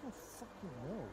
don't fucking know.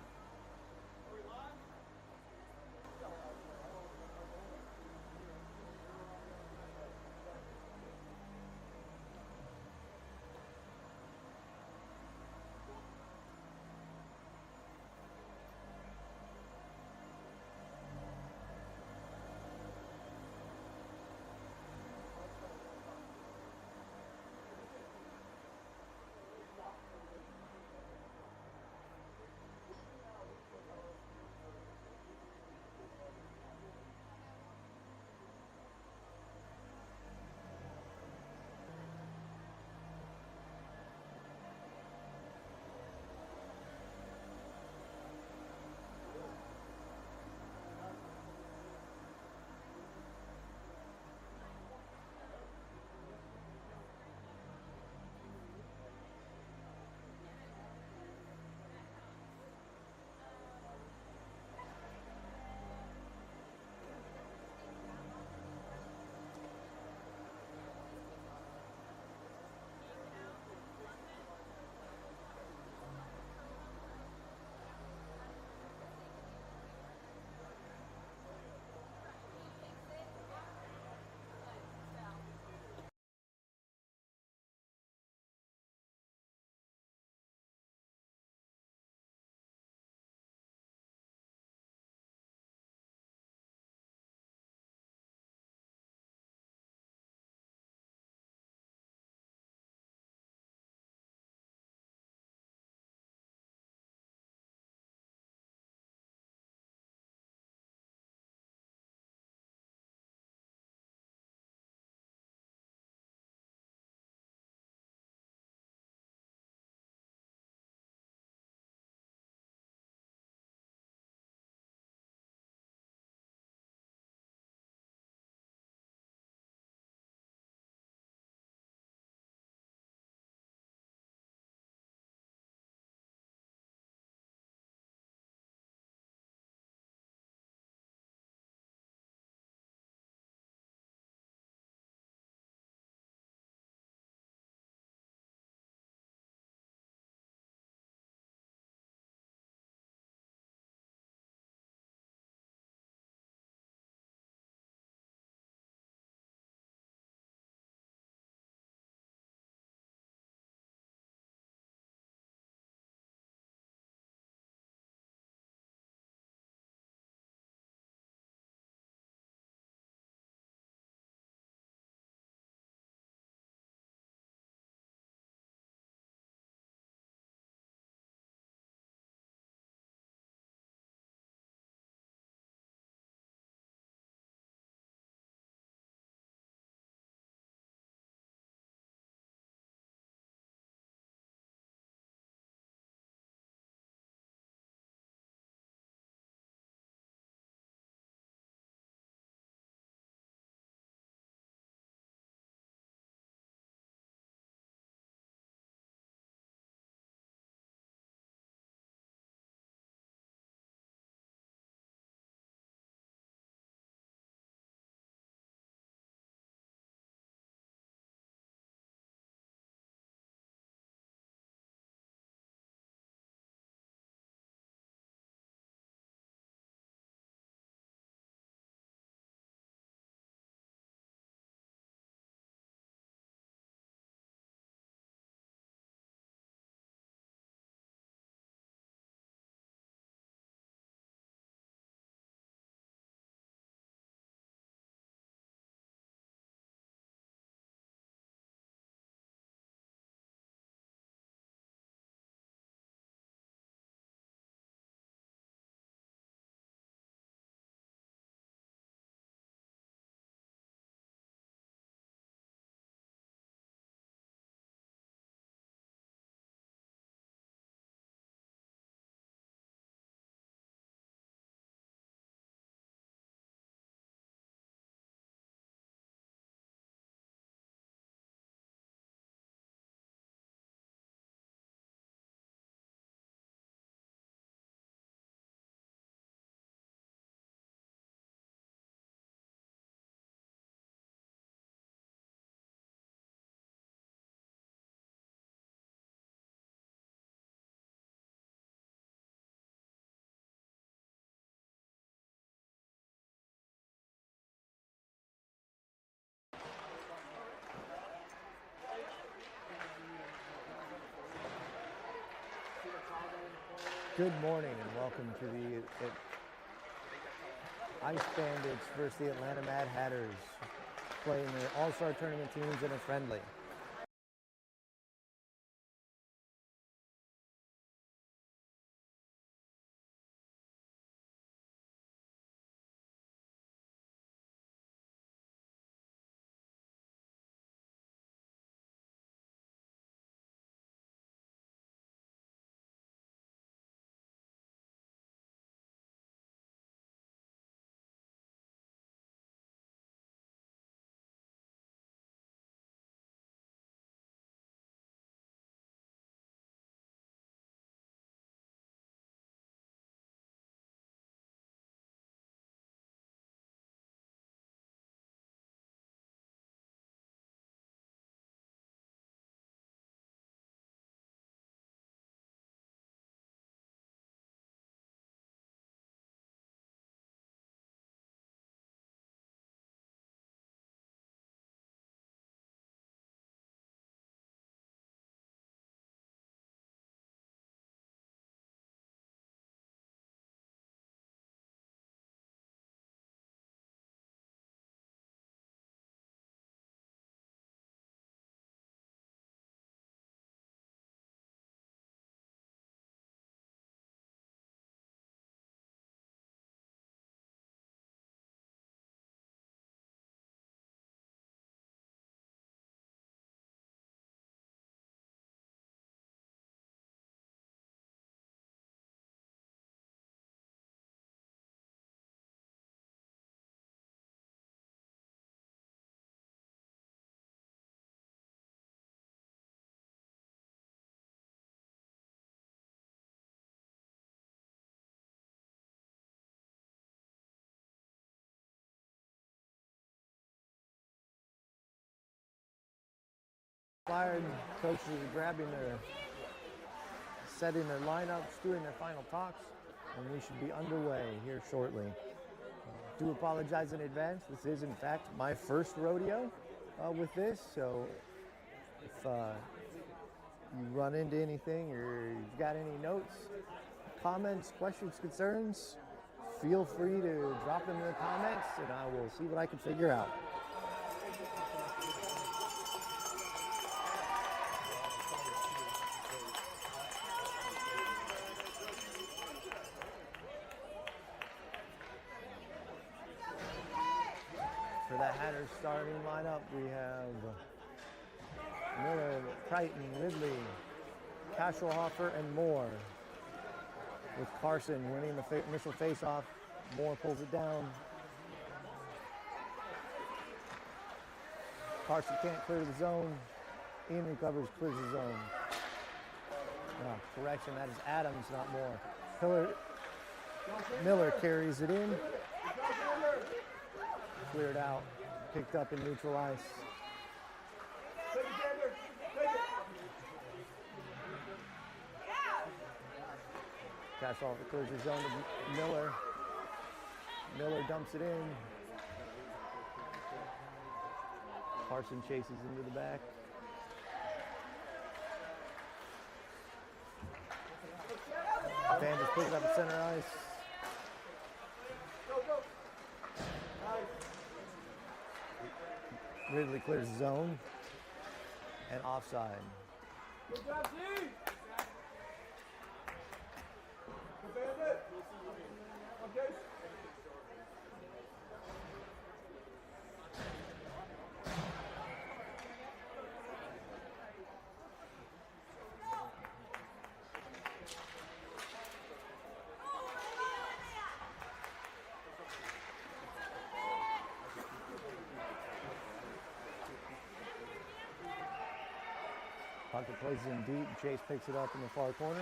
Good morning and welcome to the Ice Bandits versus the Atlanta Mad Hatters, playing the All-Star Tournament teams in a friendly. Fired coaches are setting their lineups, doing their final talks, and we should be underway here shortly. Do apologize in advance. This is, in fact, my first rodeo with this, so if you run into anything or you've got any notes, comments, questions, concerns, feel free to drop them in the comments, and I will see what I can figure out. For the Hatters starting lineup, we have Miller, Crichton, Ridley, Kashelhofer, and Moore. With Carson winning the initial face-off, Moore pulls it down. Carson can't clear the zone. Ian recovers, clears the zone. Correction, that is Adams, not Moore. Miller carries it in. Cleared out, picked up in neutral ice. Kashelhofer clears the zone to Miller. Miller dumps it in. Carson chases into the back. Bandits picks up at center ice. Ridley clears the zone and offside. Good job, team. Okay. Puckett plays it in deep. Chase picks it up in the far corner.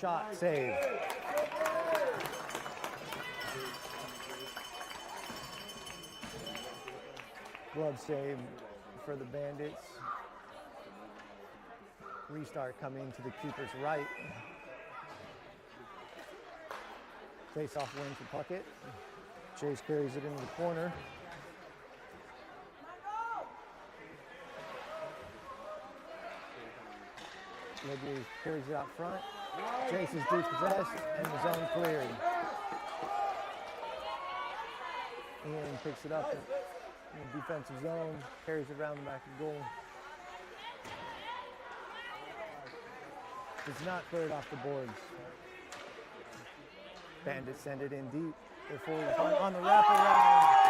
Shot, save. Glove save for the Bandits. Restart coming to the keeper's right. Face-off win for Puckett. Chase carries it into the corner. Olivia carries it out front. Chase is dispossessed and the zone cleared. Ian picks it up in the defensive zone, carries it around the back of goal. Does not clear it off the boards. Bandits send it in deep. They're forward on the wraparound.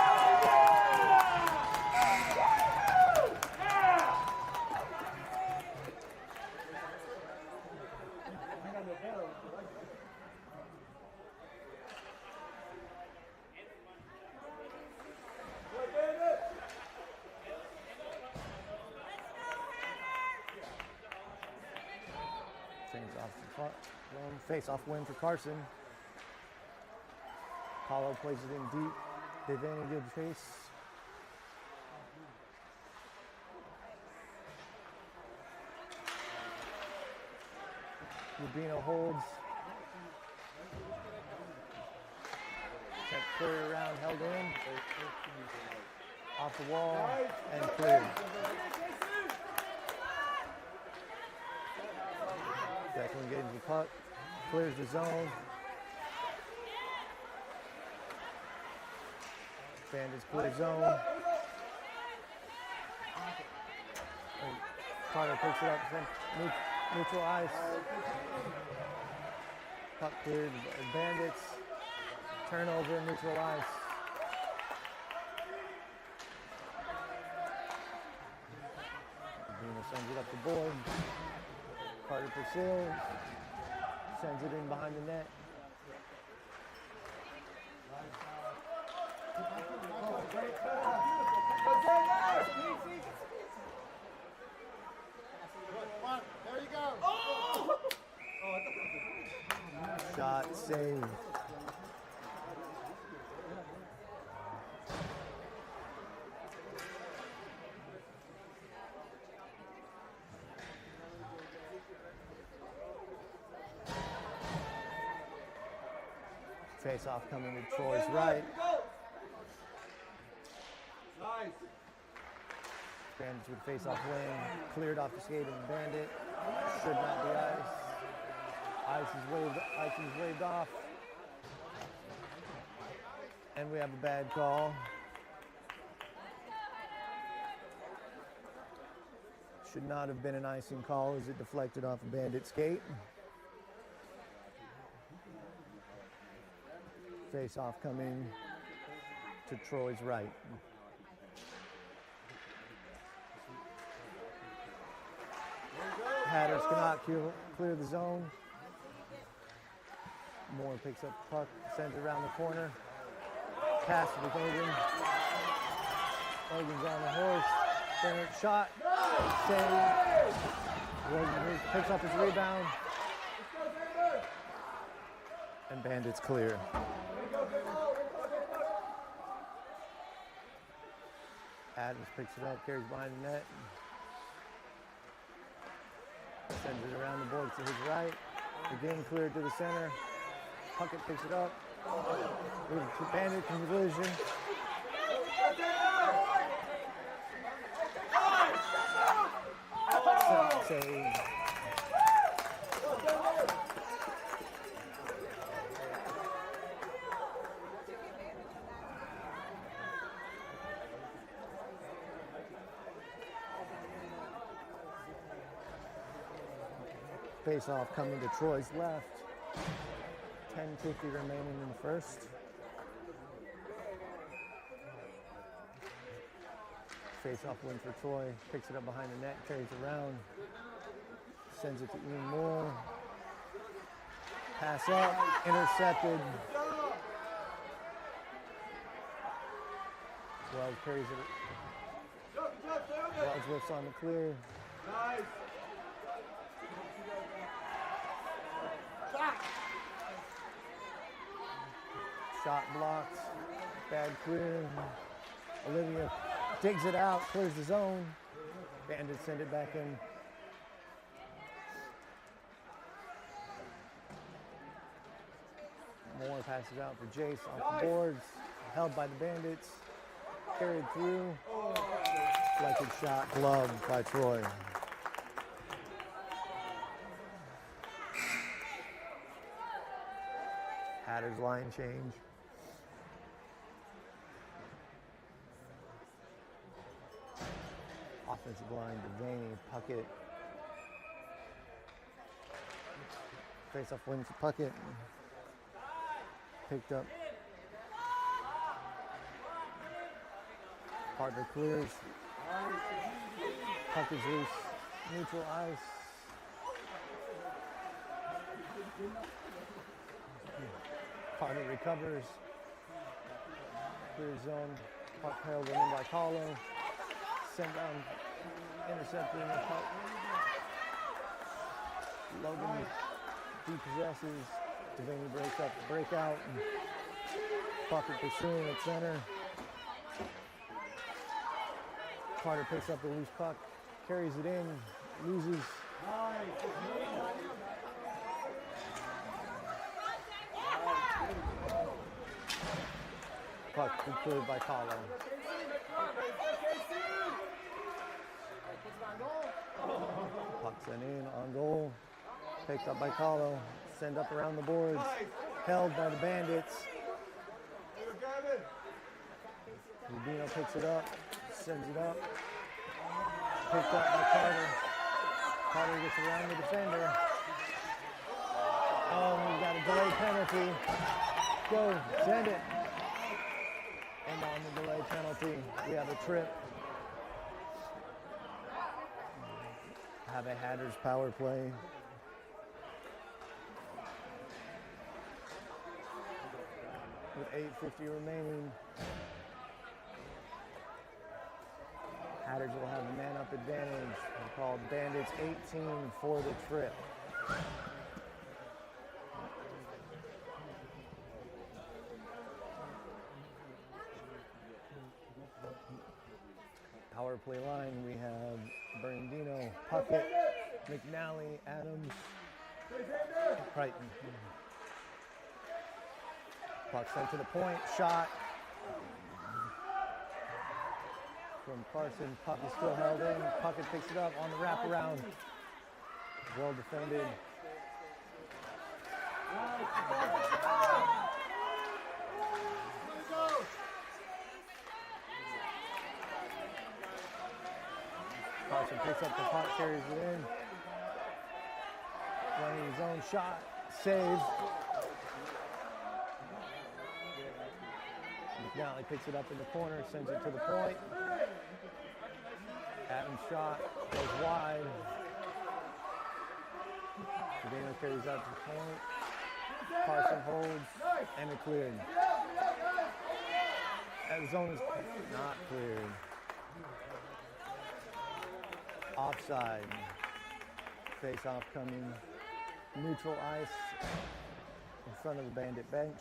Face-off win for Carson. Paulo plays it in deep. Devani gives chase. Rubino holds. Sent clear around, held in. Off the wall and cleared. Declan getting the puck. Clears the zone. Bandits clear zone. Carter picks it up. Neutral ice. Puck cleared. Bandits. Turnover. Neutral ice. Dino sends it up the board. Carter pursues. Sends it in behind the net. There you go. Oh! Shot saved. Face off coming to Troy's right. Nice. Bandits with face off wing. Cleared off the skating Bandit. Should not be ice. Ice is waved off. And we have a bad call. Should not have been an icing call as it deflected off a Bandit skate. Face off coming to Troy's right. Hatters cannot clear the zone. Moore picks up the puck, sends it around the corner. Pass with Hogan. Hogan's on the horse. Center shot. Save. Hogan picks up his rebound. And Bandits clear. Adams picks it up, carries behind the net. Sends it around the board to his right. Again cleared to the center. Puckett picks it up. Bandit conversion. Save. Face off coming to Troy's left. 10:50 remaining in the first. Face off win for Troy. Picks it up behind the net, carries it around. Sends it to Ian Moore. Pass up, intercepted. Wells carries it. Wells whips on the clear. Nice. Shot blocked. Bad clear. Olivia digs it out, clears the zone. Bandits send it back in. Moore passes out for Jace off the boards. Held by the Bandits. Carried through. Deflected shot, gloved by Troy. Hatters line change. Offensive line, Devaney, Puckett. Face off wins Puckett. Picked up. Partner clears. Puck is loose. Neutral ice. Partner recovers. Clear zone. Puck held in by Kahlo. Sent down. Intercepted in the puck. Logan depossesses. Devaney breaks up the breakout. Puckett pursuing at center. Carter picks up the loose puck, carries it in, loses. Puck cleared by Kahlo. Puck sent in on goal. Picked up by Kahlo. Send up around the boards. Held by the Bandits. Rubino picks it up. Sends it up. Picked up by Carter. Carter gets around the defender. Oh, we've got a delay penalty. Go, send it. And on the delay penalty, we have a trip. Have a Hatters power play. With 8:50 remaining. Hatters will have a man-up advantage. They're called Bandits 18 for the trip. Power play line, we have Bernardino, Puckett, McNally, Adams, Crichton. Puck sent to the point, shot. From Carson, puck is still held in. Puckett picks it up on the wraparound. Well defended. Carson picks up the puck, carries it in. Running his own shot, save. McNally picks it up in the corner, sends it to the point. Adams' shot goes wide. Savino carries out to the point. Carson holds, and it cleared. That zone is not cleared. Offside. Face-off coming. Neutral ice in front of the Bandit bench.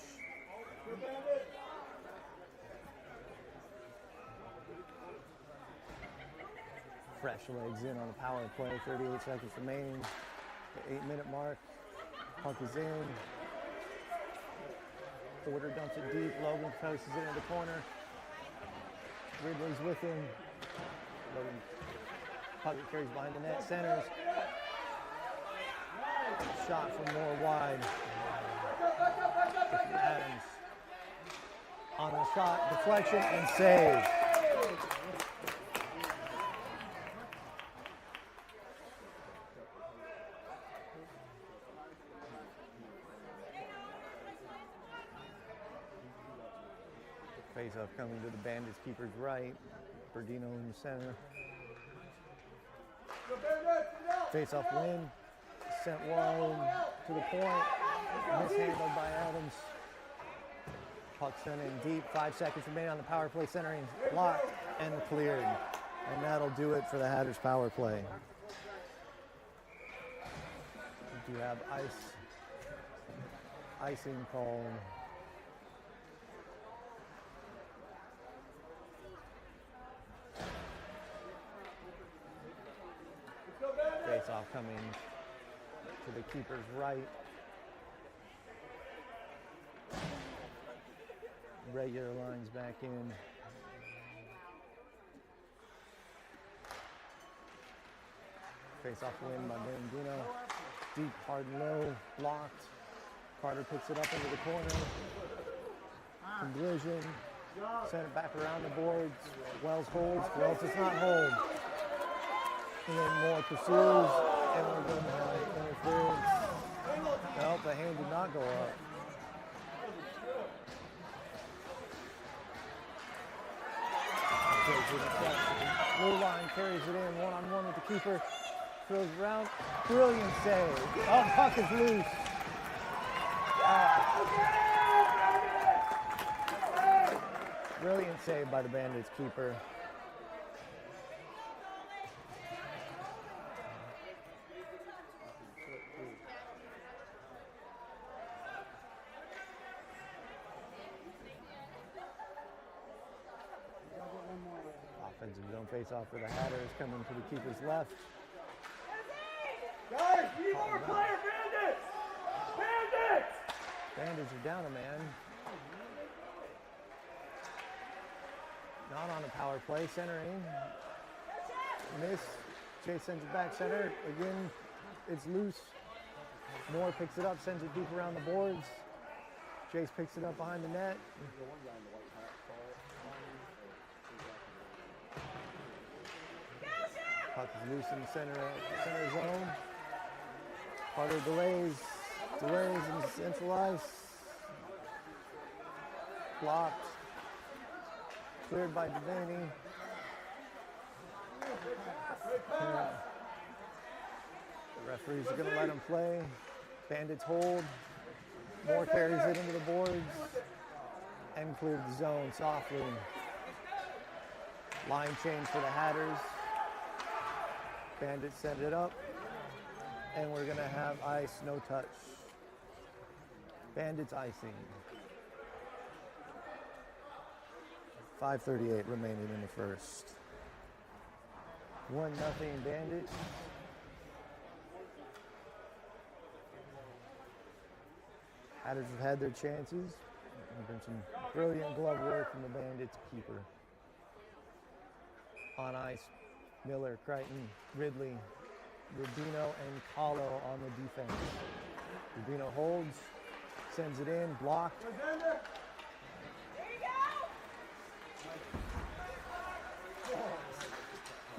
Fresh legs in on the power play. 38 seconds remaining. The 8-minute mark. Puck is in. Porter dumps it deep. Logan posts it into the corner. Ridley's with him. Logan Puckett carries behind the net. Centers. Shot from more wide. Adams on the shot, deflection, and save. Face-off coming to the Bandits keeper's right. Berdino in the center. Face-off win. Sent wide to the point. Mishandled by Adams. Puck sent in deep. 5 seconds remaining on the power play. Centering blocked and cleared. And that'll do it for the Hatters power play. We do have icing call. Face-off coming to the keeper's right. Regular lines back in. Face-off win by Bernardino. Deep, hard, low, blocked. Carter picks it up into the corner. Collision. Send it back around the boards. Wells holds. Wells does not hold. And then Moore pursues. And we're going to have interference. Nope, the hand did not go up. Blue line carries it in, one-on-one with the keeper. Throws around. Brilliant save. Oh, puck is loose. Brilliant save by the Bandits keeper. Offensive zone face-off for the Hatters, coming to the keeper's left. Guys, need more player, Bandits! Bandits! Bandits are down a man. Not on a power play, centering. Miss. Chase sends it back center. Again, it's loose. Moore picks it up, sends it deep around the boards. Chase picks it up behind the net. Puck is loose in the center zone. Carter delays and centralized. Blocked. Cleared by Devaney. The referees are going to let him play. Bandits hold. Moore carries it into the boards and cleared the zone softly. Line change for the Hatters. Bandits set it up, and we're going to have ice, no touch. Bandits icing. 5:38 remaining in the first. 1-0 Bandits. Hatters have had their chances. There's been some brilliant glove work from the Bandits keeper. On ice, Miller, Crichton, Ridley, Rubino, and Kahlo on the defense. Rubino holds, sends it in, blocked.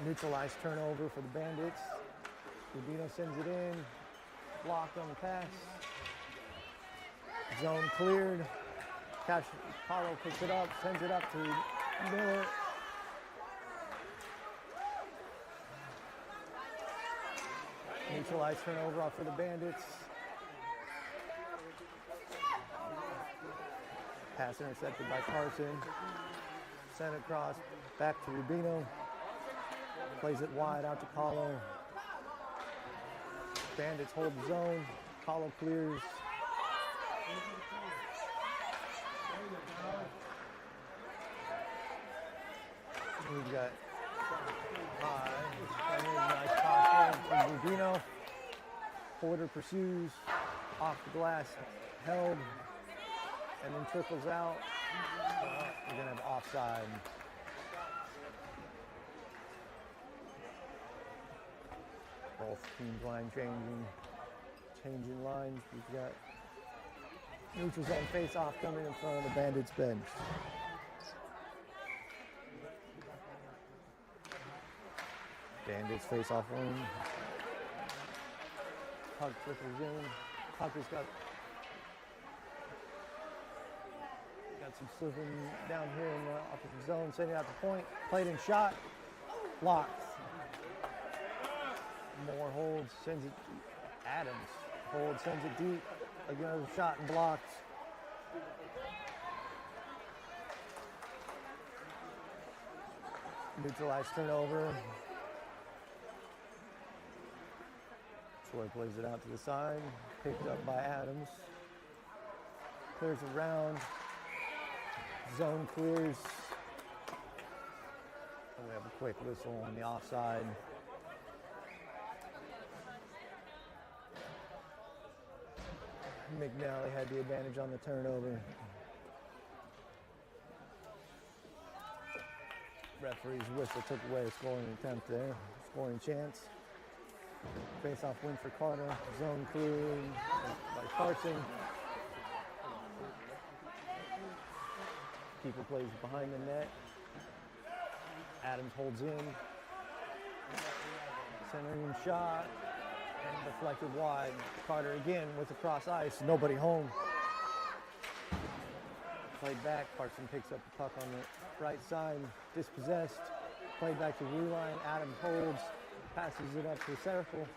Neutralized turnover for the Bandits. Rubino sends it in, blocked on the pass. Zone cleared. Kahlo picks it up, sends it up to Miller. Neutralized turnover off for the Bandits. Pass intercepted by Carson. Sent across, back to Rubino. Plays it wide out to Kahlo. Bandits hold the zone. Kahlo clears. We've got high. Nice pass from Rubino. Porter pursues off the glass, held, and then trickles out. We're going to have offside. Both teams line changing lines. We've got neutral zone face-off coming in front of the Bandits bench. Bandits face-off wing. Puck trickles in. Puck has got some slipping down here in the offensive zone, sending out the point. Played and shot. Blocked. Moore holds, sends it. Adams holds, sends it deep. Another shot and blocked. Neutralized turnover. Troy plays it out to the side. Picked up by Adams. Clears around. Zone clears. And we have a quick whistle on the offside. McNally had the advantage on the turnover. Referee's whistle took away a scoring attempt there. Scoring chance. Face-off win for Carter. Zone clearing by Carson. Keeper plays behind the net. Adams holds in. Centering shot. And deflected wide. Carter again with the cross ice. Nobody home. Played back. Clarkson picks up the puck on the right side. Dispossessed. Played back to blue line. Adams holds. Passes it up to the circle.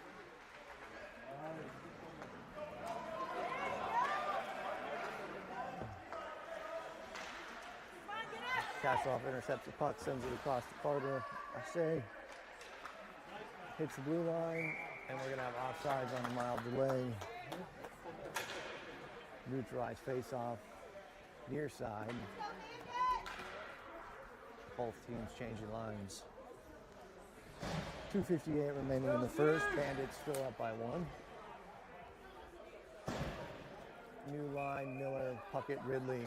Kassoff intercepts the puck, sends it across to Carter. Arce hits the blue line, and we're going to have offsides on a mild delay. Neutralized face-off, near side. Both teams changing lines. 2:58 remaining in the first. Bandits still up by 1. New line, Miller, Puckett, Ridley,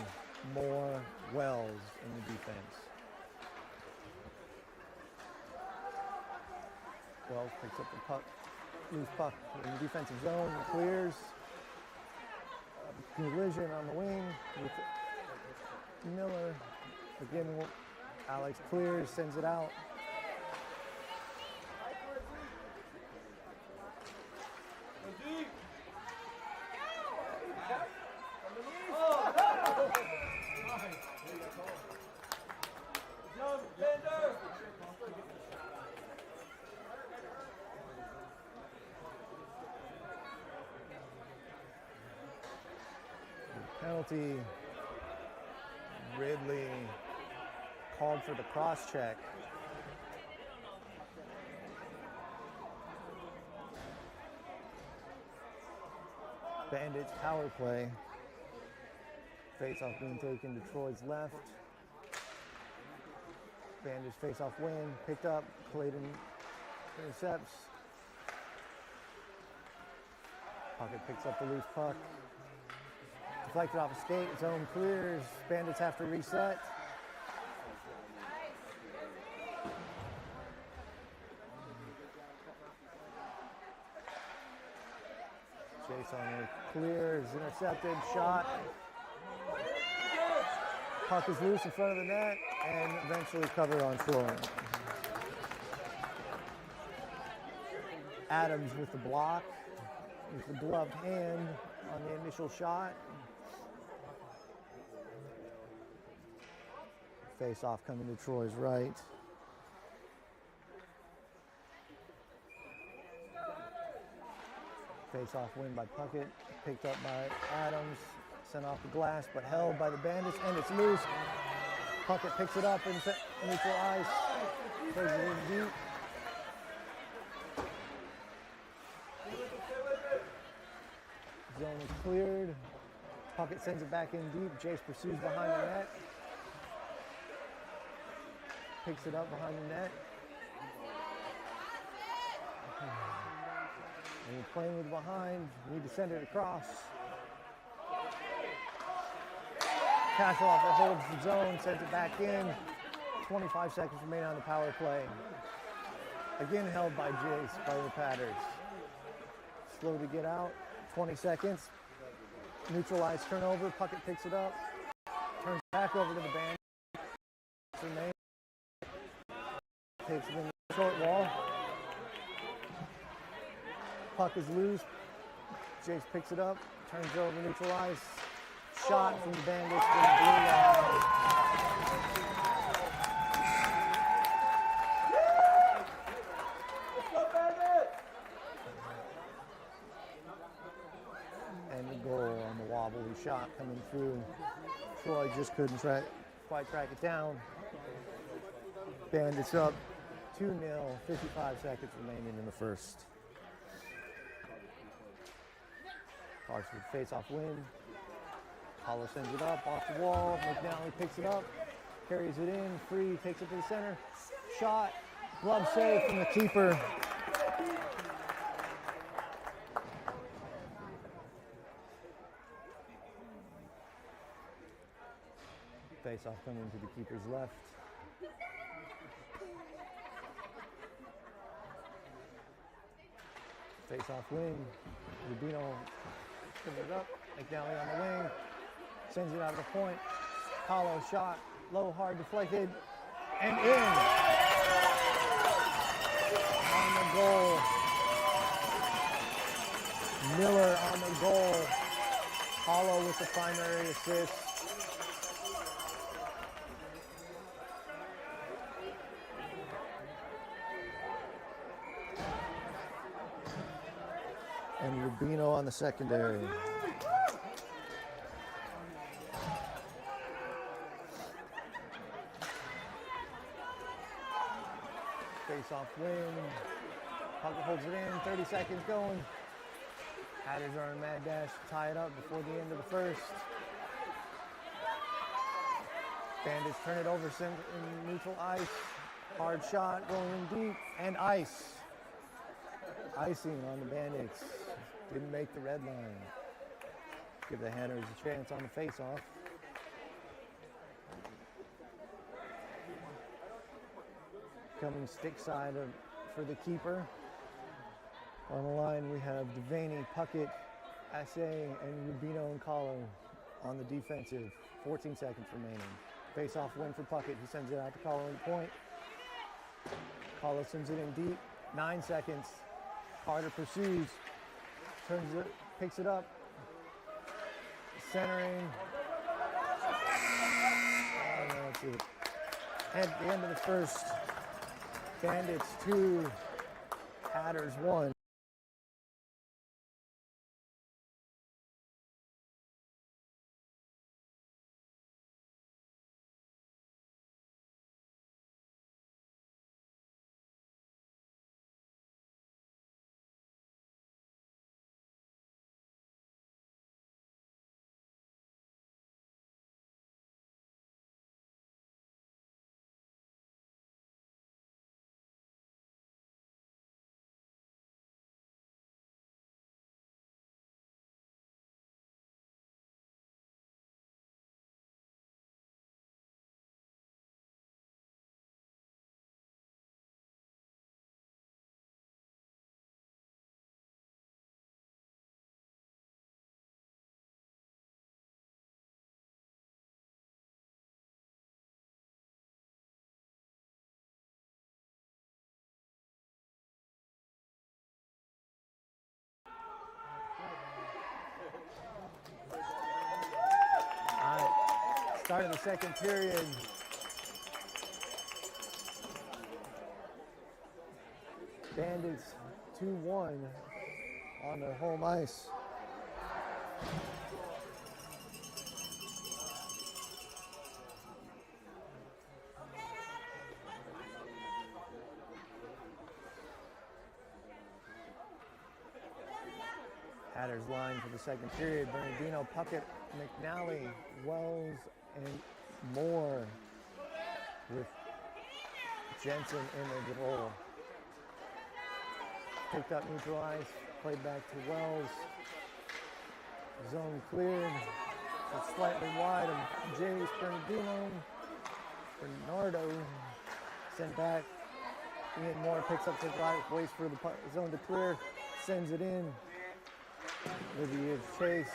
Moore, Wells in the defense. Wells picks up the puck, loose puck in the defensive zone, clears. Collision on the wing with Miller. Again, Alex clears, sends it out. Penalty. Ridley called for the cross check. Bandits power play. Face-off being taken to Troy's left. Bandits face-off win, picked up. Clayton intercepts. Puckett picks up the loose puck. Deflected off a skate, zone clears. Bandits have to reset. Jason clears, intercepted, shot. Puck is loose in front of the net and eventually covered on Troy. Adams with the block, with the gloved hand on the initial shot. Face off coming to Troy's right. Face off win by Puckett, picked up by Adams, sent off the glass, but held by the Bandits, and it's loose. Puckett picks it up and neutral ice, plays it in deep. Zone is cleared. Puckett sends it back in deep. Jace pursues behind the net. Picks it up behind the net. And you're playing with behind. You need to send it across. Kassoff holds the zone, sends it back in. 25 seconds remain on the power play. Again held by Jace, by the Patters. Slow to get out. 20 seconds. Neutralized turnover. Puckett picks it up. Turns back over to the band. Takes it in the short wall. Puck is loose. Jace picks it up. Turns over, neutralized. Shot from the Bandits to the blue line. And the goal on the wobbly shot coming through. Troy just couldn't quite track it down. Bandits up 2-0, 55 seconds remaining in the first. Clarkson with face-off win. Hollow sends it up off the wall. McNally picks it up, carries it in, free, takes it to the center. Shot, glove save from the keeper. Face-off coming to the keeper's left. Face-off win. Rubino picks it up. McNally on the wing. Sends it out of the point. Hollow shot. low, hard, deflected, and in. On the goal. Miller on the goal. Hollow with the primary assist. And Rubino on the secondary. Face-off win. Puckett holds it in. 30 seconds going. Hatters are in mad dash to tie it up before the end of the first. Bandits turn it over in neutral ice. Hard shot going in deep and ice. Icing on the Bandits. Didn't make the red line. Give the Hatters a chance on the face-off. Coming stick side for the keeper. On the line, we have Devaney, Puckett, Assay, and Rubino and Kahlo on the defensive. 14 seconds remaining. Face-off win for Puckett. He sends it out to Kahlo on the point. Kahlo sends it in deep. 9 seconds. Carter pursues. Turns it, picks it up. Centering. And that's it. At the end of the first, Bandits 2, Hatters 1. Start of the second period. Bandits 2-1 on their home ice. Hatters line for the second period. Bernardino, Puckett, McNally, Wells, and Moore with Jensen in the goal. Picked up neutral ice, played back to Wells. Zone cleared. It's slightly wide of Jace Bernardino. Bernardo sent back. Ian Moore picks up the right, waits for the zone to clear, sends it in. Lydia Chase.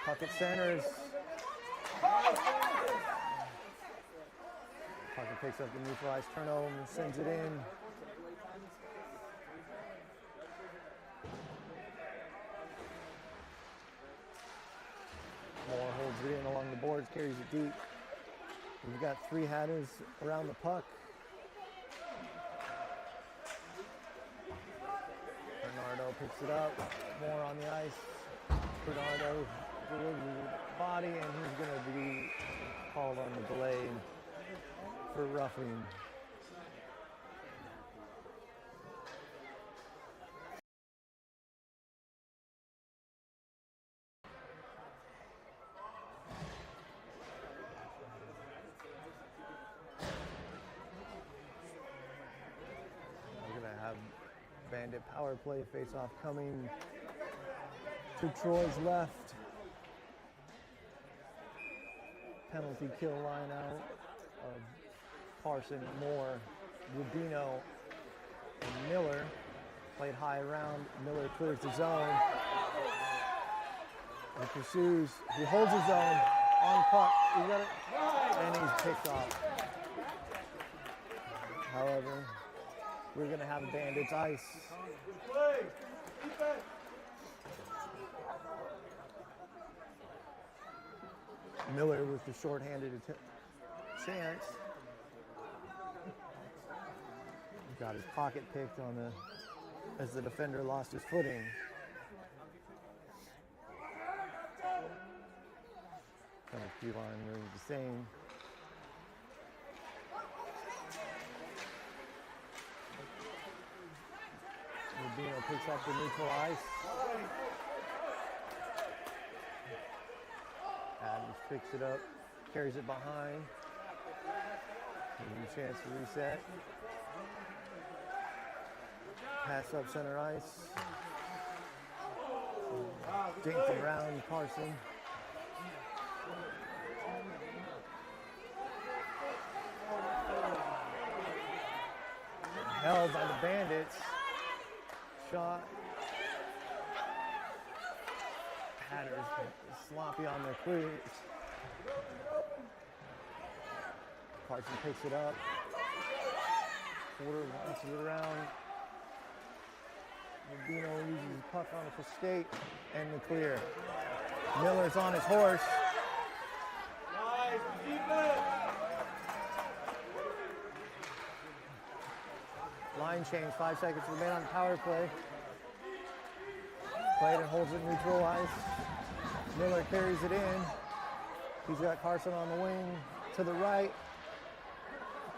Puckett centers. Puckett picks up the neutralized turnover and sends it in. Moore holds it in along the boards, carries it deep. We've got 3 Hatters around the puck. Bernardo picks it up. Moore on the ice. Bernardo delivers the body, and he's going to be called on the delay for roughing. We're going to have Bandit power play face-off coming to Troy's left. Penalty kill line out of Carson, Moore, Rubino, and Miller. Played high around. Miller clears the zone. He pursues. He holds his zone. on puck. He got it, and he's picked off. However, we're going to have Bandits ice. Miller with the shorthanded chance. Got his pocket picked on as the defender lost his footing. Kind of keep on moving the same. Rubino picks up the neutral ice. Adams picks it up, carries it behind. Give him a chance to reset. Pass up center ice. Dinked around Carson. Held by the Bandits. Shot. Hatters sloppy on their clears. Carson picks it up. Porter wants it around. Rubino uses his puck on the skate and the clear. Miller's on his horse. Nice, defense. Line change, 5 seconds remain on the power play. Clayton holds it neutral ice. Miller carries it in. He's got Carson on the wing to the right.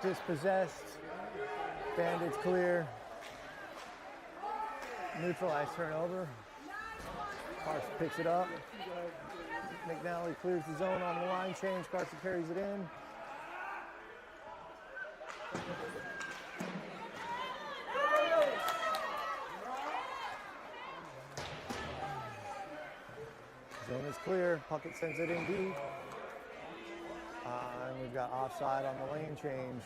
Dispossessed. Bandits clear. Neutral ice turnover. Carson picks it up. McNally clears the zone on the line change. Carson carries it in. Zone is clear. Puckett sends it in deep. And we've got offside on the lane change.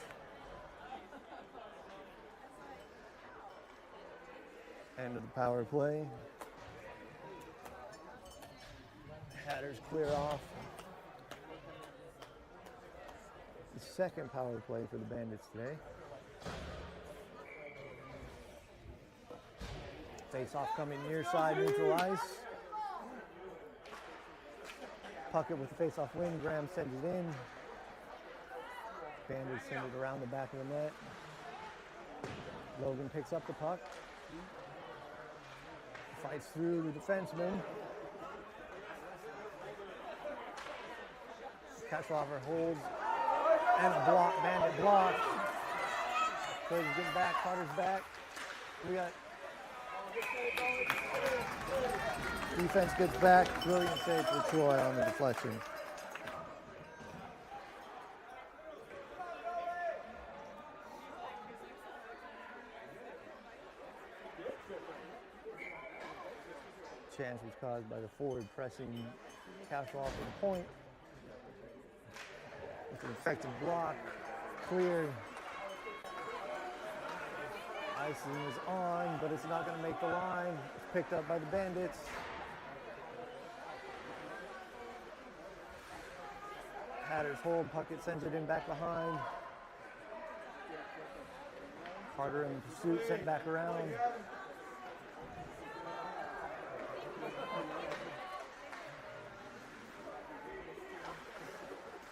End of the power play. Hatters clear off. The second power play for the Bandits today. Face off coming near side, neutral ice. Puckett with the face off wing. Graham sends it in. Bandits send it around the back of the net. Logan picks up the puck. Fights through the defenseman. Kashover holds. And a block, Bandit block. Clay's getting back, Carter's back. We got defense gets back. Brilliant save for Troy on the deflection. Chance was caused by the forward pressing Kashover to the point. With an effective block, cleared. Icing is on, but it's not going to make the line. It's picked up by the Bandits. Hatters hold, Puckett sends it in back behind. Carter in pursuit, sent back around.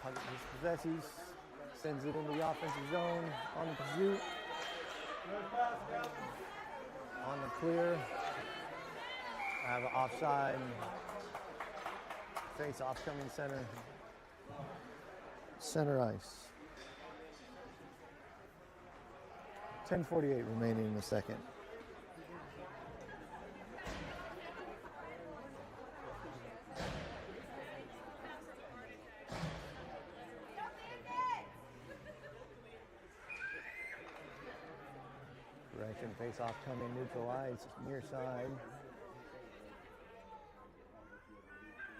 Puckett dispossesses, sends it into the offensive zone on the pursuit. On the clear. I have an offside. Face off coming center. Center ice. 10:48 remaining in the second. Direction face off coming neutral ice, near side.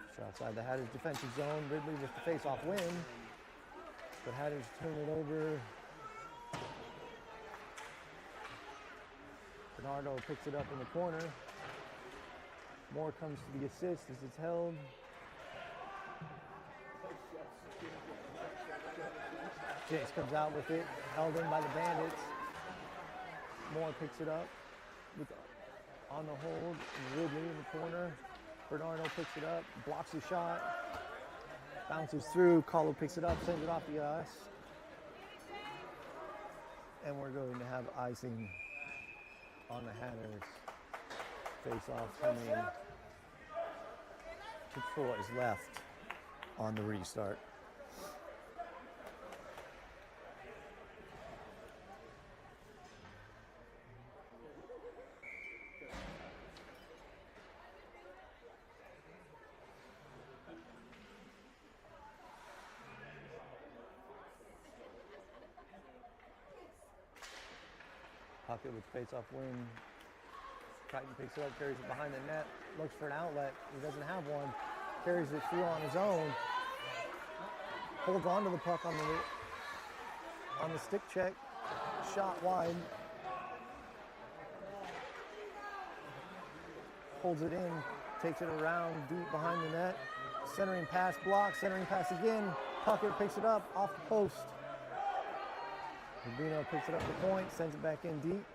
Just outside the Hatters defensive zone. Ridley with the face off win. But Hatters turn it over. Bernardo picks it up in the corner. Moore comes to the assist as it's held. Jace comes out with it, held in by the Bandits. Moore picks it up with on the hold. Ridley in the corner. Bernardo picks it up, blocks the shot, bounces through. Kahlo picks it up, sends it off the ice. And we're going to have icing on the Hatters. Face-off coming to Troy's left on the restart. Puckett with face-off win. Triton picks it up, carries it behind the net, looks for an outlet. He doesn't have one. Carries it through on his own. Holds onto the puck on the stick check. Shot wide. Holds it in, takes it around deep behind the net. Centering pass blocked, centering pass again. Puckett picks it up off the post. Rubino picks it up the point, sends it back in deep.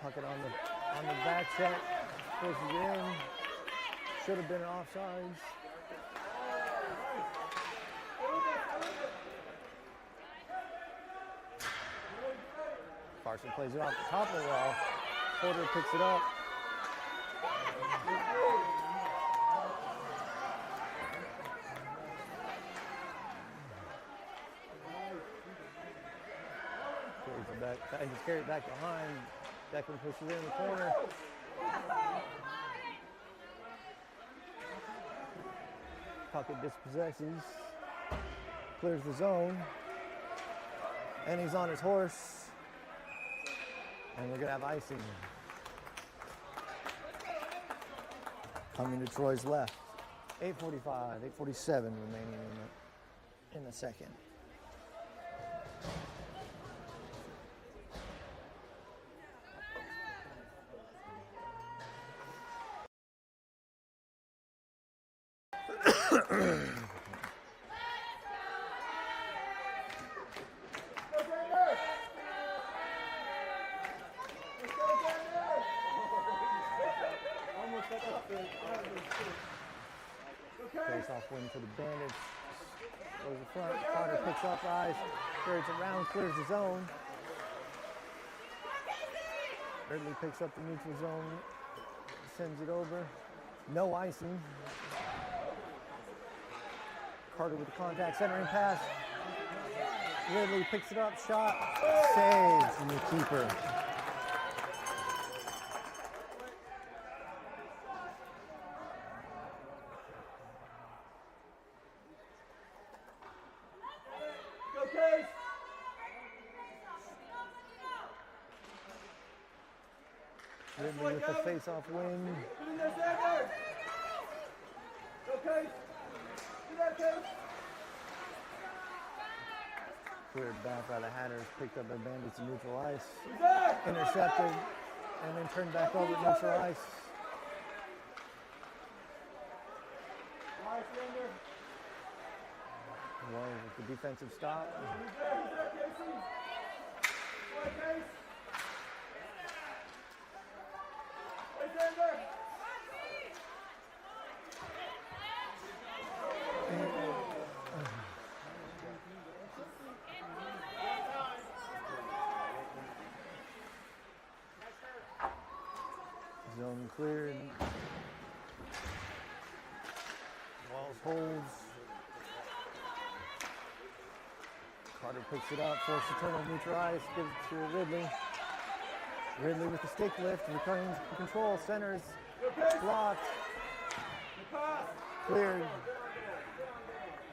Puckett on the back check, pushes it in. Should have been an offsides. Carson plays it off the top of the wall. Porter picks it up. Just carry it back behind. Declan pushes it in the corner. Puckett dispossesses. Clears the zone. And he's on his horse. And we're going to have icing. Coming to Troy's left. 8:45, 8:47 remaining in the second. Face-off win for the Bandits. Goes in front. Carter picks up ice, carries it around, clears the zone. Ridley picks up the neutral zone, sends it over. No icing. Carter with the contact, centering pass. Ridley picks it up, shot, saves from the keeper. Ridley with the face-off win. Cleared back by the Hatters, picked up by Bandits in neutral ice. Intercepted, and then turned back over at neutral ice. Well, with the defensive stop. Zone cleared. Walls holds. Carter picks it up, forces the turn on neutral ice, gives it to Ridley. Ridley with the stick lift, returns to control, centers, blocked, cleared.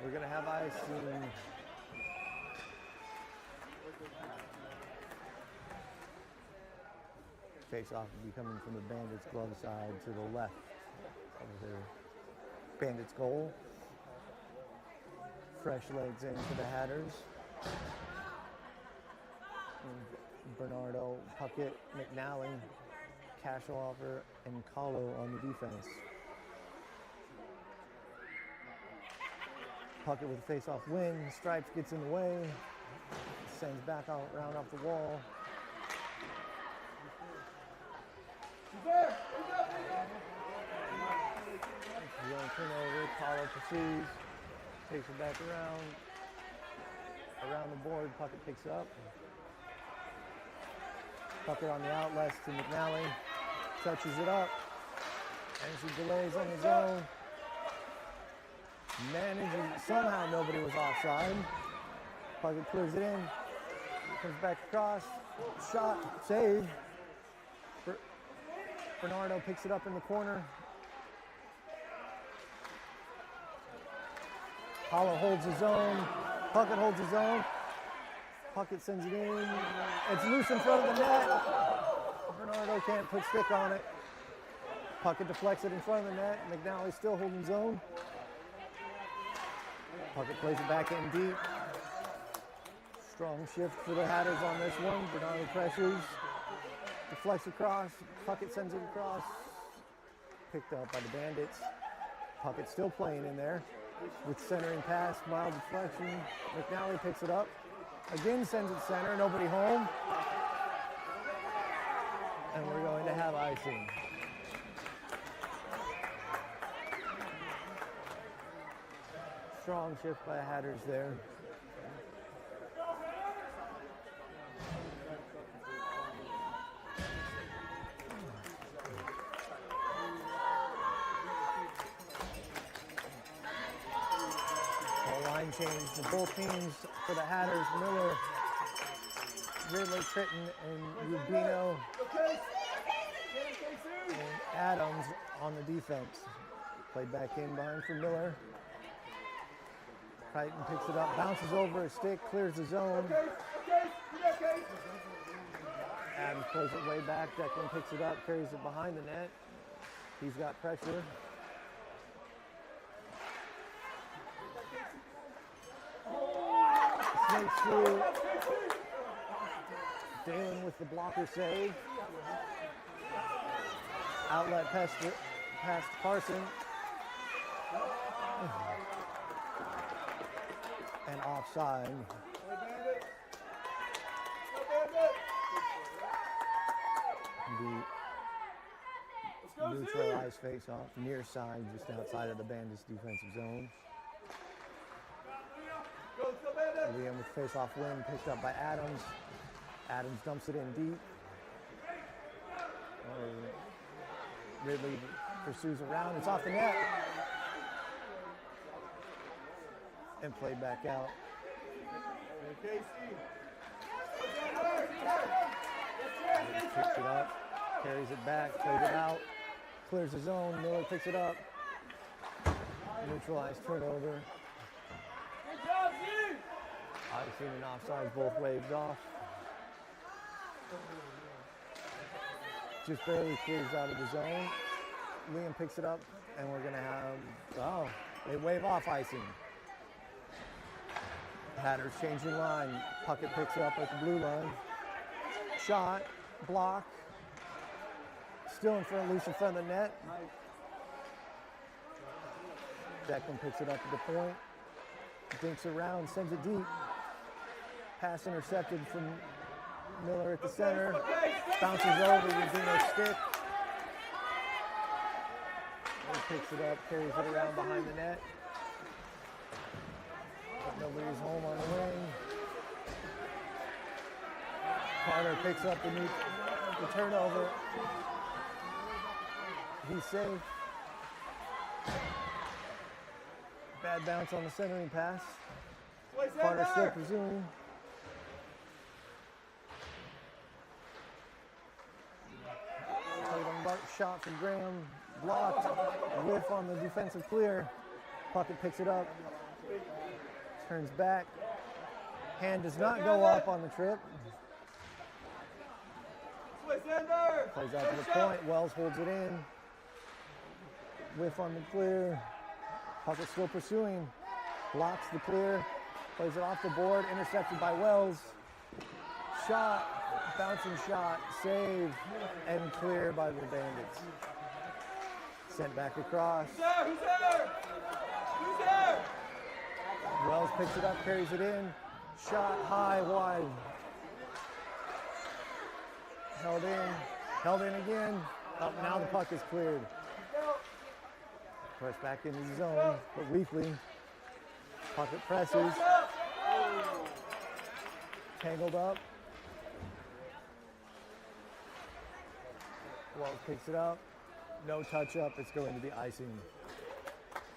We're going to have icing. Face-off will be coming from the Bandits' glove side to the left of their Bandits' goal. Fresh legs into the Hatters. And Bernardo, Puckett, McNally Casheloffer and Kahlo on the defense. Puckett with a face-off win. Stripes gets in the way. Sends back out, around off the wall. Young turnover. Kahlo pursues. Takes it back around the board. Puckett picks up. Puckett on the outlet to McNally. Touches it up. And she delays on his own. Manages, somehow nobody was offside. Puckett clears it in. Comes back across. Shot. Save. Bernardo picks it up in the corner. Kahlo holds his own. Puckett holds his own. Puckett sends it in. It's loose in front of the net. Bernardo can't put stick on it. Puckett deflects it in front of the net. McNally still holding his own. Puckett plays it back in deep. Strong shift for the Hatters on this one. Bernardo pressures. Deflects across. Puckett sends it across. Picked up by the Bandits. Puckett still playing in there. With centering pass, mild deflection. McNally picks it up. Again sends it center, nobody home. And we're going to have icing. Strong shift by the Hatters there. Change to both teams for the Hatters. Miller, Ridley, Critton, and Rubino, and Adams on the defense. Played back in behind for Miller. Crichton picks it up, bounces over a stick, clears the zone. Adams plays it way back. Declan picks it up, carries it behind the net. He's got pressure. Snakes through. Dalen with the blocker save. Outlet past Carson. And offside. The neutralized face-off near side, just outside of the Bandits' defensive zone. Liam with face-off win, picked up by Adams. Adams dumps it in deep. Ridley pursues around. It's off the net. And played back out. Picks it up, carries it back, plays it out, clears his own. Miller picks it up. Neutralized turnover. Icing and offsides both waved off. Just barely clears out of the zone. Liam picks it up, and we're gonna have, they wave off icing. Hatters changing line. Puckett picks it up at the blue line. Shot, block. Still in front, loose in front of the net. Declan picks it up at the point. Dinks around, sends it deep. Pass intercepted from Miller at the center. Bounces over, Rubino's stick. He picks it up, carries it around behind the net. But nobody's home on the wing. Carter picks up the turnover. He's safe. Bad bounce on the centering pass. Carter still pursuing. Shot from Graham, blocked, whiff on the defensive clear. Puckett picks it up, turns back. Hand does not go up on the trip. Plays out to the point, Wells holds it in. Whiff on the clear. Puckett still pursuing, blocks the clear, plays it off the board, intercepted by Wells. Shot. Bouncing shot, save, and clear by the Bandits. Sent back across. Who's there? Who's there? Wells picks it up, carries it in. Shot high, wide. Held in again. Up, now the puck is cleared. Press back into the zone, but weakly. Pocket presses. Tangled up. Wells picks it up. No touch up. It's going to be icing.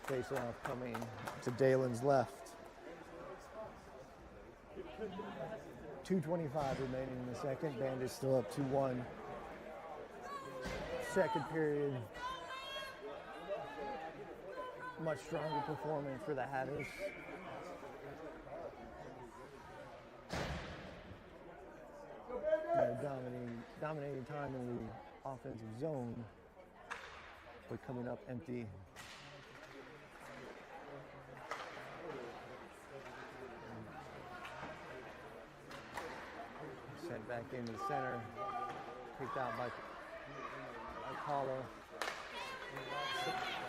Face off coming to Dalen's left. 2:25 remaining in the second. Bandits still up 2-1. Second period. Much stronger performance for the Hatters. Dominating time in the offensive zone, but coming up empty. Sent back into the center, picked out by Paulo.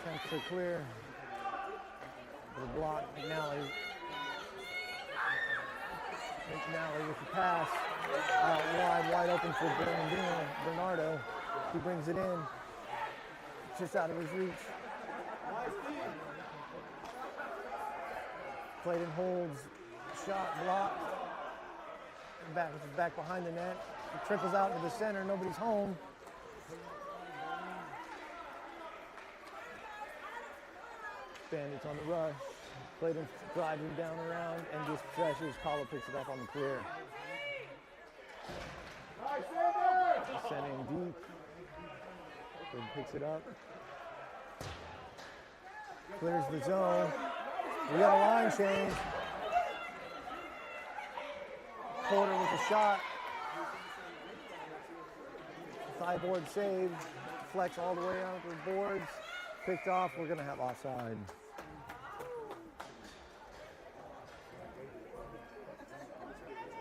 Attempts to clear. The block, McNally with the pass. Out wide open for Bernardo. He brings it in. Just out of his reach. Clayton holds. Shot blocked. Back behind the net. It trickles out into the center. Nobody's home. Bandits on the rush. Clayton driving down around and just pressures. Kahlo picks it up on the clear. Sending deep. Clayton picks it up. Clears the zone. We got a line change. Porter with a shot. Sideboard saved. Flex all the way out to the boards. Picked off. We're going to have offside.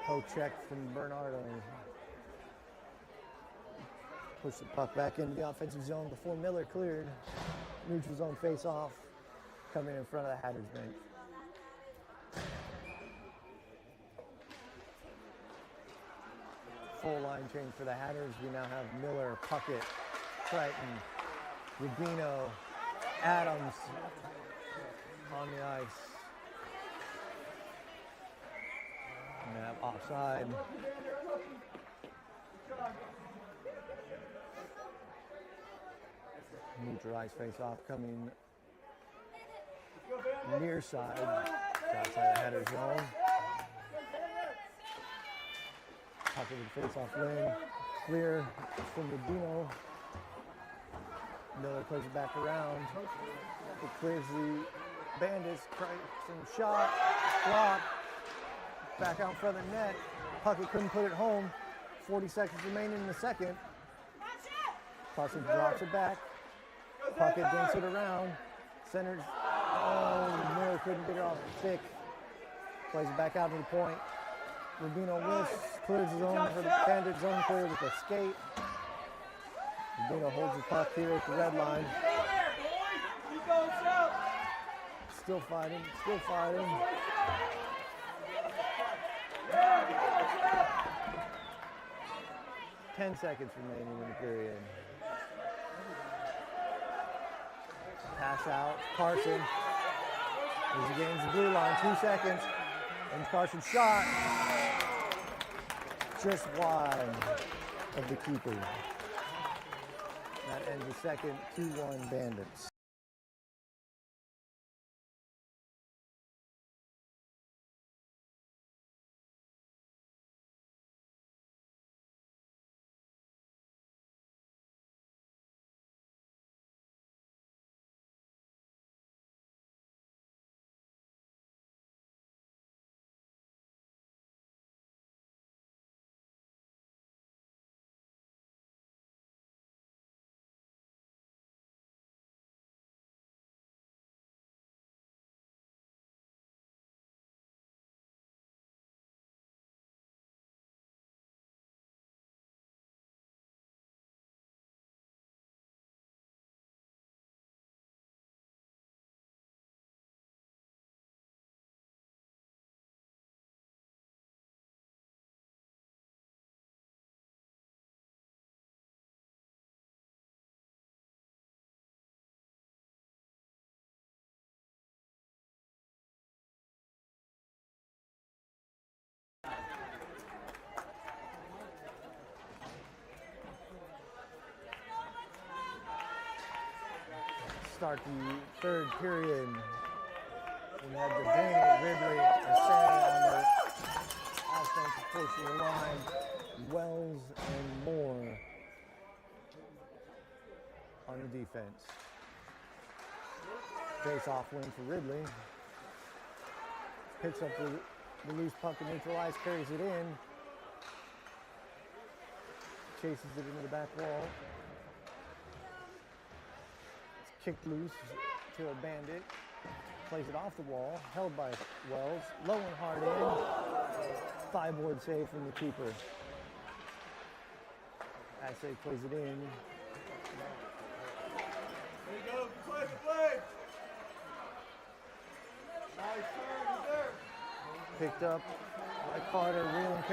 Poke check from Bernardo. Push the puck back into the offensive zone before Miller cleared. Neutral zone face off. Coming in front of the Hatters bench. Full line change for the Hatters. We now have Miller, Puckett, Crichton, Rubino, Adams on the ice. And we have offside. Neutral ice face off coming near side. Outside the Hatters zone. Puck with the face-off lane. Clear from Rubino. Miller plays it back around. It clears the Bandits. Some shot. Block. Back out in front of the net. Puckett couldn't put it home. 40 seconds remaining in the second. Carson drops it back. Puckett dinks it around. Centers. Oh, Miller couldn't get it off the stick. Plays it back out to the point. Rubino whiffs, clears the zone for the Bandit zone clear with a skate. Rubino holds the puck here at the red line. Still fighting, still fighting. Ten seconds remaining in the period. Pass out, Carson. As he gains the blue line, 2 seconds. And Carson's shot. Just wide of the keeper. That ends the second, 2-1 Bandits. start the third period. We had the Danny, Ridley, and Sarah on the offensive portion of the line. Wells and Moore on the defense. Face-off win for Ridley. Picks up the loose puck and neutralized, carries it in. Chases it into the back wall. It's kicked loose to a Bandit. Plays it off the wall, held by Wells. Low and hard in. Thigh-board save from the keeper. Assay plays it in. There you go, play. Nice turn, there. Picked up by Carter. Wheeling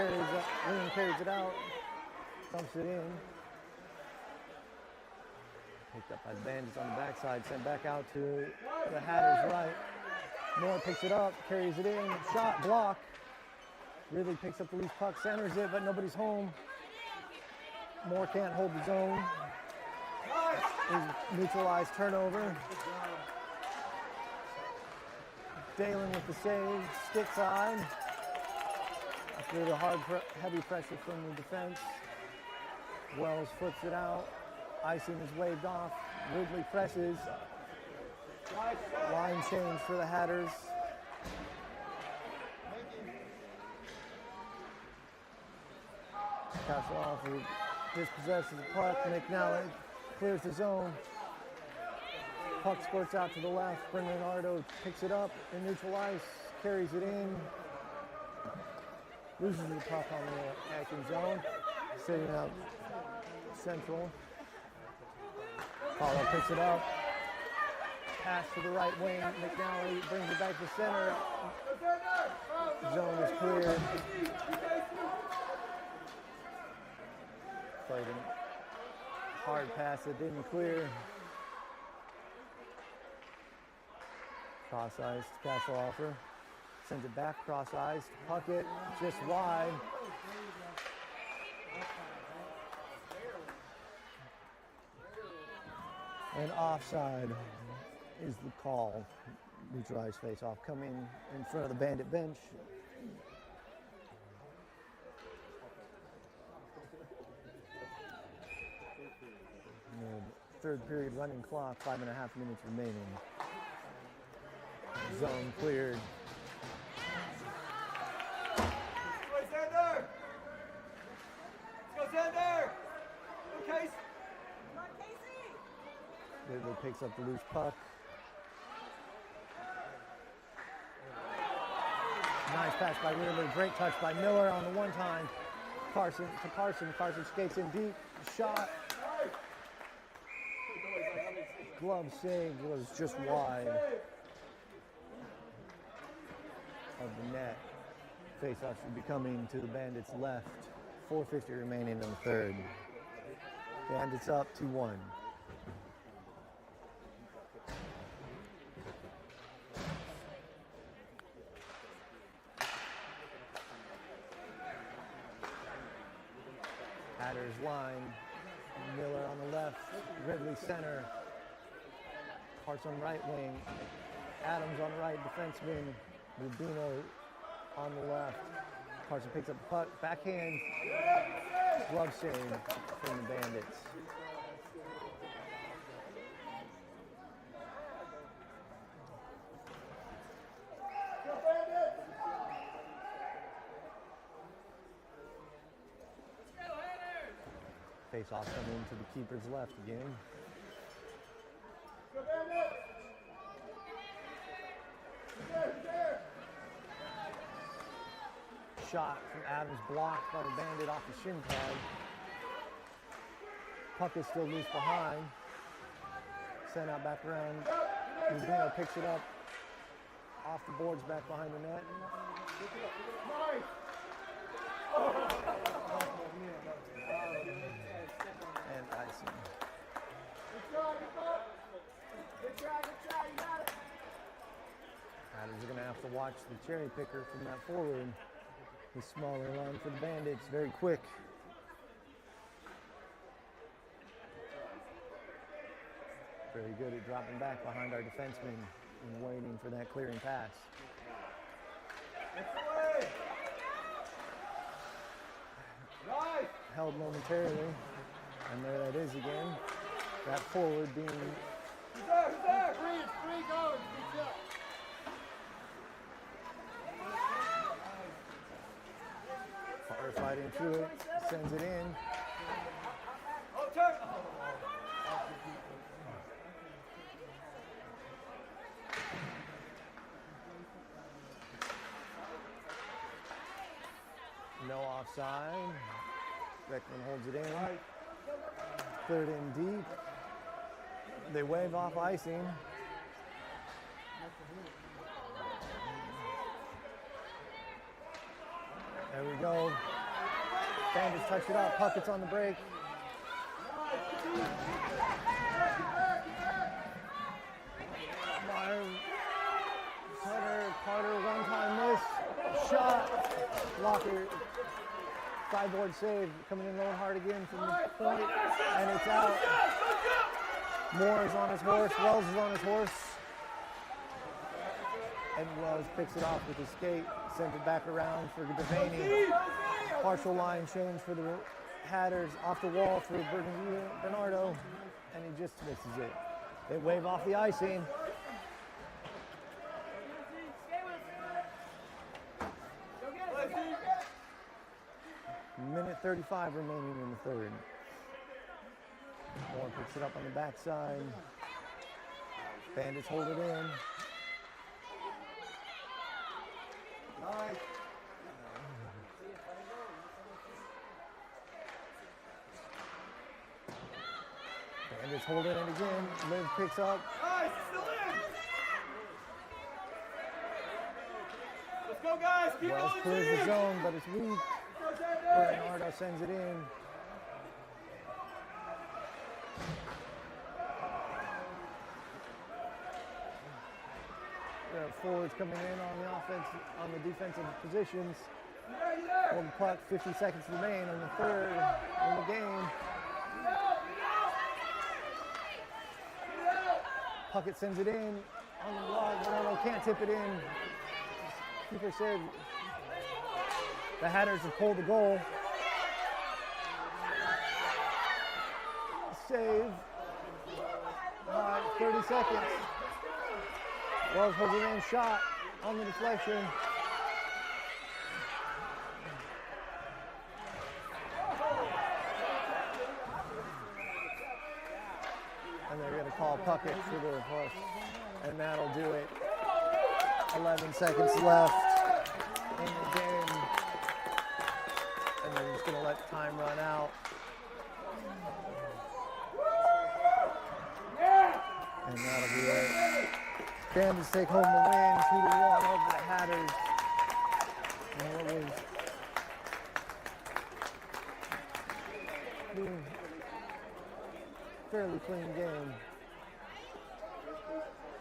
carries it out. Dumps it in. Picked up by the Bandits on the backside. Sent back out to the Hatters right. Moore picks it up, carries it in. Shot, block. Ridley picks up the loose puck, centers it, but nobody's home. Moore can't hold the zone. Is neutralized, turnover. Dalen with the save, stick side. After the heavy pressure from the defense. Wells flips it out. Icing is waved off. Ridley presses. Line change for the Hatters. Castle dispossesses the puck. McNally clears the zone. Puck squirts out to the left. Bernardo picks it up and neutralizes, carries it in. Loses the puck on the acting zone. Sitting out central. Paulo picks it up. Pass to the right wing. McNally brings it back to center. Zone is clear. Played a hard pass that didn't clear. Cross ice to Castleoffer. Sends it back cross ice. Puck it just wide. And offside is the call. Neutralized face-off coming in front of the Bandit bench. Third period running clock, 5.5 minutes remaining. Zone cleared. Let's go, Xander! Let's go, Xander! Go, Casey! Ridley picks up the loose puck. Nice pass by Ridley. Great touch by Miller on the one time. Carson to Carson. Carson skates in deep. Shot. Glove save was just wide of the net. Face-off should be coming to the Bandits' left. 4:50 remaining in the third. Bandits up 2-1. Hatters line. Miller on the left. Ridley center. Carson right wing. Adams on the right defenseman. Rubino on the left. Carson picks up the puck. Backhand. Glove save from the Bandits. Face-off coming to the keeper's left again. Shot from Adams blocked by the Bandit off the shin pad. Puck is still loose behind. Sent out back around. Rubino picks it up off the boards back behind the net. And icing. Adams are going to have to watch the cherry picker from that forward. The smaller line for the Bandits, very quick. Very good at dropping back behind our defenseman and waiting for that clearing pass. Held momentarily, and there that is again. That forward being fighting through it, sends it in. No offside. Beckman holds it in. Cleared in deep. They wave off icing. There we go. Bandits touch it up. Puckett's on the break. Carter, one-time miss. Shot. Locker. Sideboard save. Coming in low and hard again from the point. And it's out. Moore is on his horse. Wells is on his horse. And Wells picks it off with his skate. Sends it back around for Devaney. Partial line change for the Hatters. Off the wall for Bernardo. And he just misses it. They wave off the icing. Minute 35 remaining in the third. Moore picks it up on the backside. Bandits hold it in. Bandits hold it in again. Liv picks up. Let's go, guys. Keep Wells going, clears team. the zone, but it's weak. Bernardo sends it in. Forwards coming in on the offense, on the defensive positions. Hold the puck, 50 seconds remain in the third in the game. Puckett sends it in on the block. Bernardo can't tip it in. Keeper said the Hatters have pulled the goal. Save. 30 seconds. Wells holds it in, shot on the deflection. And they're going to call Puckett for the push. And that'll do it. 11 seconds left in the game. And they're just going to let time run out. And that'll be it. Bandits take home the win, 2-1 over the Hatters. And it was a fairly clean game.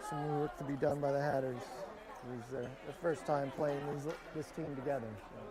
Some work to be done by the Hatters. It was their first time playing this team together. So.